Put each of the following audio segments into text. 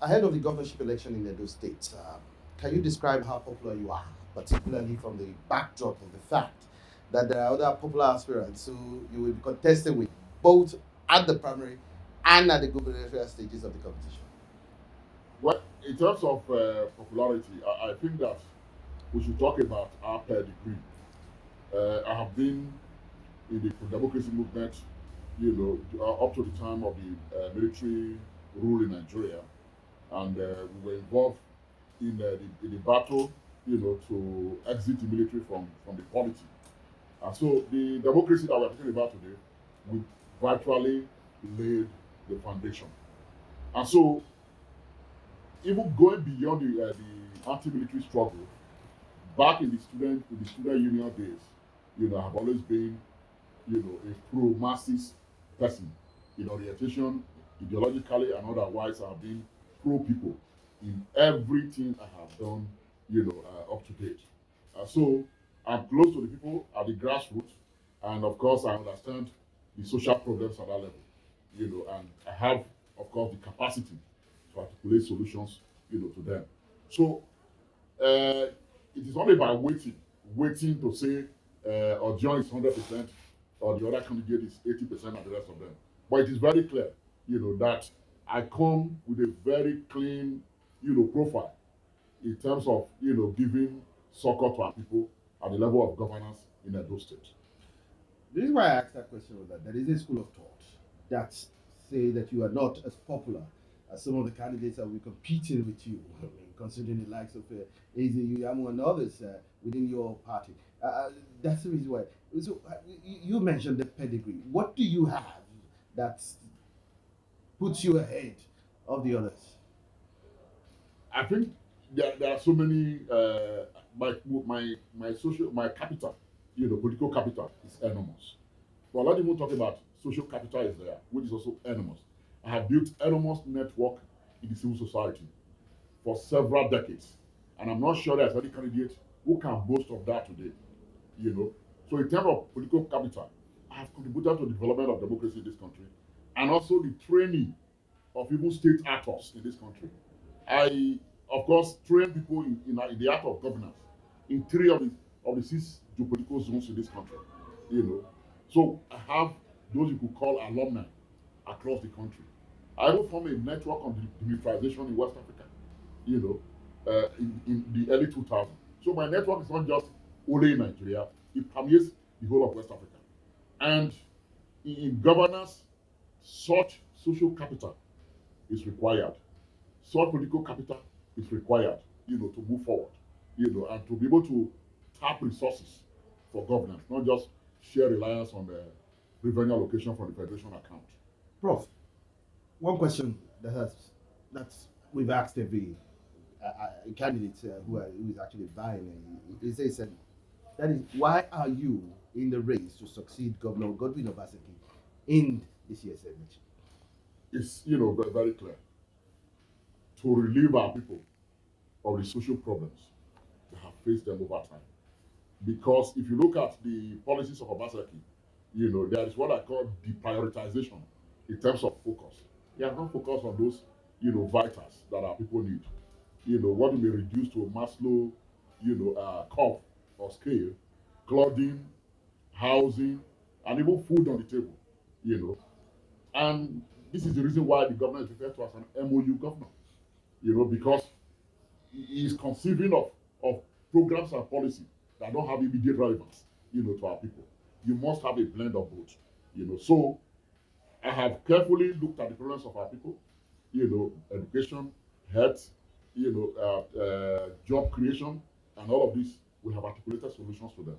Ahead of the governorship election in Edo State, can you describe how popular you are, particularly from the backdrop of the fact that there are other popular aspirants who you will be contesting with, both at the primary and at the gubernatorial stages of the competition? Well, in terms of popularity, I think that we should talk about our pedigree. I have been in the pro-democracy movement, up to the time of the military rule in Nigeria, and we were involved in the battle, to exit the military from the polity. And so the democracy that we're talking about today, we virtually laid the foundation. And so even going beyond the anti-military struggle, back in the student union days, I've always been, a pro-masses person in orientation, ideologically and otherwise. I've been pro-people in everything I have done, up to date. So I'm close to the people at the grassroots, and of course I understand the social problems at that level, and I have, of course, the capacity to articulate solutions, to them. So it is only by waiting to say Odion is 100% or the other candidate is 80% and the rest of them. But it is very clear, that I come with a very clean, profile in terms of, giving succor to our people at the level of governance in Edo State. The reason why I asked that question was that there is a school of thought that say that you are not as popular as some of the candidates that will be competing with you, I mean, considering the likes of Eze Uyamu and others within your party. That's the reason why. So you mentioned the pedigree. What do you have that puts you ahead of the others? I think there are so many. My capital, political capital is enormous. But let's even talk about social capital is there, which is also enormous. I have built enormous network in the civil society for several decades, and I'm not sure there's any candidate who can boast of that today. You know, so in terms of political capital, I have contributed to the development of democracy in this country, and also the training of even state actors in this country. I, of course, train people in the art of governance in three of the six geopolitical zones in this country. You know, so I have those you could call alumni across the country. I will form a network on demilitarization in West Africa. In the early 2000s. So my network is not just only in Nigeria; it permeates the whole of West Africa. And in governance, such social capital is required. Such political capital is required, to move forward, and to be able to tap resources for governance, not just share reliance on the revenue allocation from the federation account. Prof, one question that we've asked every candidate who is actually vying is they said that is why are you in the race to succeed Governor Godwin Obaseki in this year's election? It's very clear to relieve our people of the social problems that have faced them over time. Because if you look at the policies of Obaseki, there is what I call deprioritization in terms of focus. They are not focused on those, vitals that our people need. What we may reduce to a Maslow, curve or scale, clothing, housing, and even food on the table. You know, and this is the reason why the governor is referred to as an MoU governor. Because he is conceiving of programs and policy that don't have immediate relevance, to our people. You must have a blend of both. So I have carefully looked at the problems of our people, education, health, job creation, and all of this. We have articulated solutions to them,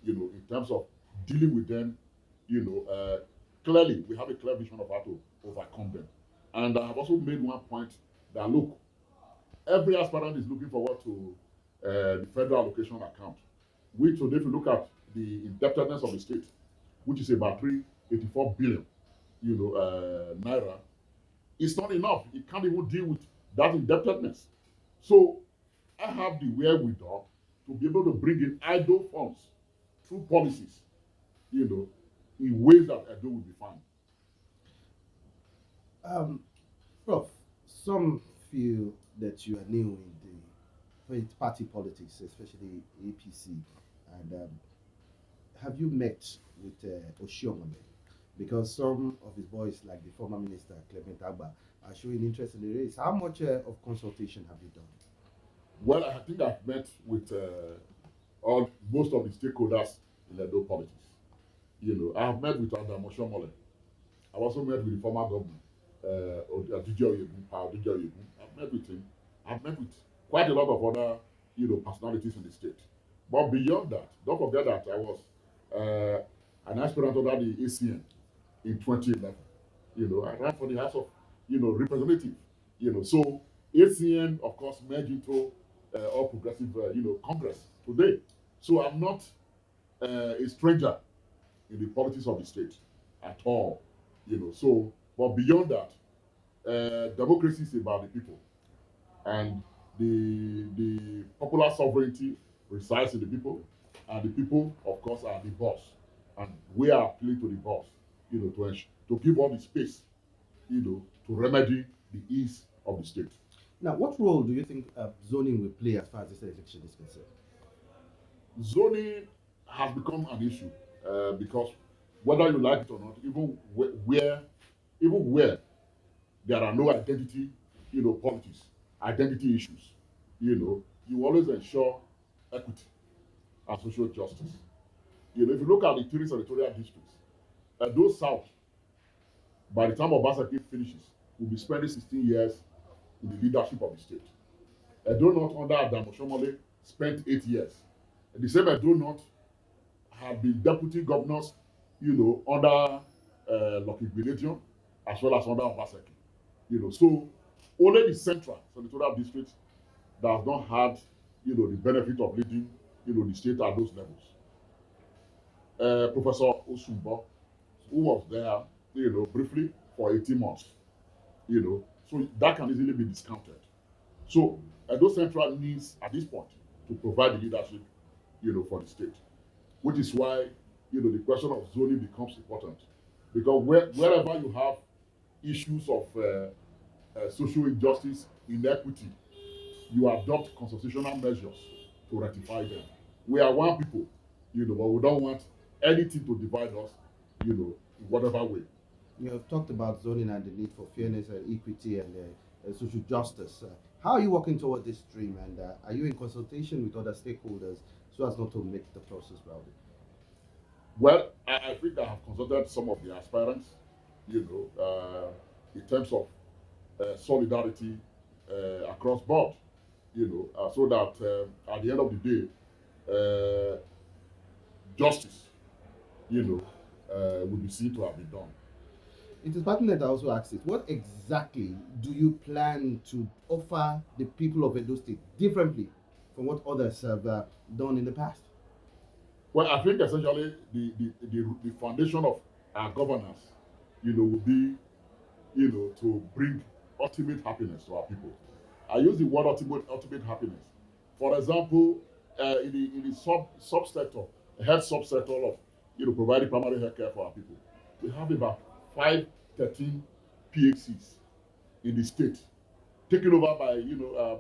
in terms of dealing with them, you know, uh, clearly we have a clear vision of how to overcome them. And I have also made one point that look, every aspirant is looking forward to the federal allocation account, which today, if you look at the indebtedness of the state, which is about 384 billion, naira, it's not enough. It can't even deal with that indebtedness. So I have the wherewithal to be able to bring in idle funds through policies, you know, in ways believes that Edo will be fine. Prof, some feel that you are new in the party politics, especially APC, and have you met with Oshiomhole? Because some of his boys, like the former minister Clement Agba, are showing interest in the race. How much of consultation have you done? Well, I think I've met with all most of the stakeholders in Edo politics. I have met with Adam Oshomole. I've also met with the former governor, Odion. I've met with him. I've met with quite a lot of other, personalities in the state. But beyond that, don't forget that I was an aspirant under the ACN in 2011. I ran for the House of, Representative. So ACN, of course, merged into All Progressive, Congress today. So I'm not a stranger in the politics of the state at all. But beyond that, democracy is about the people, and the popular sovereignty resides in the people, and the people, of course, are the boss, and we are appealing to the boss, to give all the space, to remedy the ease of the state. Now, what role do you think zoning will play as far as this election is concerned? Zoning has become an issue because whether you like it or not, even where there are no identity, politics, identity issues, you always ensure equity and social justice. If you look at the three senatorial districts, those South, by the time Obaseki finishes, will be spending 16 years in the leadership of the state. Edo North under Adam Oshomole spent 8 years. The same Edo North have been deputy governors, under Lucky Gbenedion, as well as under Obaseki. So only the central senatorial district that has not had, the benefit of leading, the state at those levels. Professor Osumbo, who was there, briefly for 18 months, so that can easily be discounted. So Edo Central needs, at this point, to provide the leadership, for the state, which is why, the question of zoning becomes important, because wherever you have issues of social injustice, inequity, you adopt constitutional measures to rectify them. We are one people, but we don't want anything to divide us, in whatever way. You have talked about zoning and the need for fairness and equity and social justice. How are you working toward this dream, and are you in consultation with other stakeholders so as not to make the process rowdy? Well, I think I have consulted some of the aspirants, in terms of solidarity across board, so that at the end of the day, justice, will be seen to have been done. It is pertinent I also ask it. What exactly do you plan to offer the people of Edo State differently from what others have done in the past? Well, I think essentially the foundation of our governance, will be, to bring ultimate happiness to our people. I use the word ultimate happiness. For example, in the subsector, health subsector of, providing primary health care for our people, we have about 513 PHCs in the state, taken over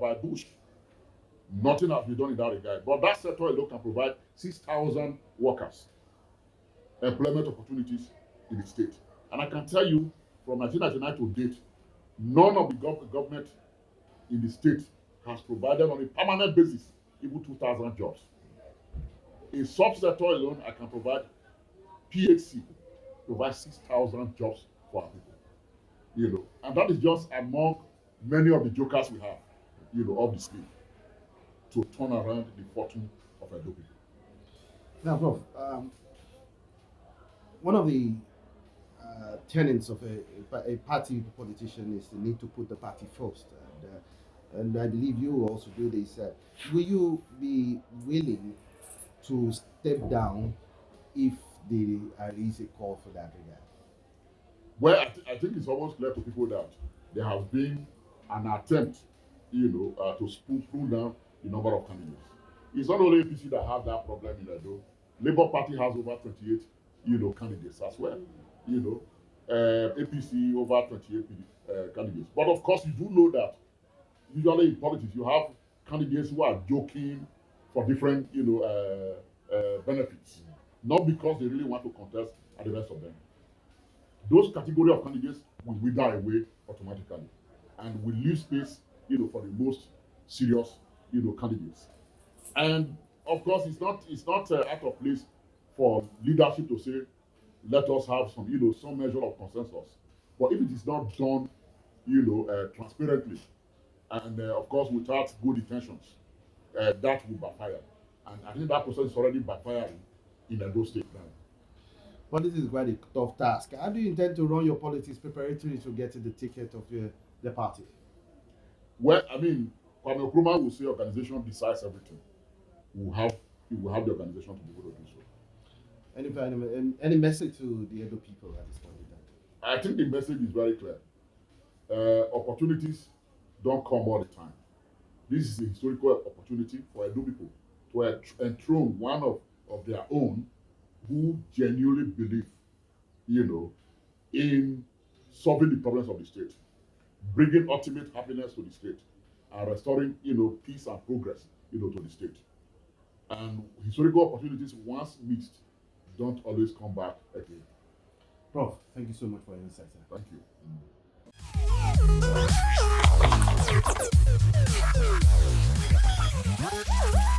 by Bush. Nothing has been done in that regard. But that sector alone can provide 6,000 workers employment opportunities in the state. And I can tell you, from 1999 to date, none of the government in the state has provided on a permanent basis even 2,000 jobs. In subsector alone, I can provide PHC, provide 6,000 jobs for our people. And that is just among many of the jokers we have, of the state, to turn around the fortune of Edo people. Now, Prof, one of the tenets of a party politician is the need to put the party first. And I believe you also do this. Will you be willing to step down if there is a call for that regard? Well, I think it's almost clear to people that there has been an attempt, to spoon down the number of candidates. It's not only APC that has that problem in Edo. Labour Party has over 28 candidates as well. APC over 28 candidates. But of course, you do know that usually in politics you have candidates who are joking for different, benefits, not because they really want to contest at the rest of them. Those category of candidates will wither away automatically, and will leave space, for the most serious, candidates. And of course, it's not out of place for leadership to say, let us have some measure of consensus. But if it is not done, transparently, and of course without good intentions, that will backfire. And I think that process is already backfiring in Edo State now. But this is quite a tough task. How do you intend to run your politics preparatory to getting the ticket of the party? Well, I mean, Kwame Nkrumah will say organization decides everything. We will have the organization to be able to do so. Any message to the Edo people at this point in time? I think the message is very clear. Opportunities don't come all the time. This is a historical opportunity for Edo people to enthrone one of their own who genuinely believe, in solving the problems of the state, bringing ultimate happiness to the state, and restoring, peace and progress, to the state. And historical opportunities, once missed, don't always come back again. Prof, thank you so much for your insights. Thank you.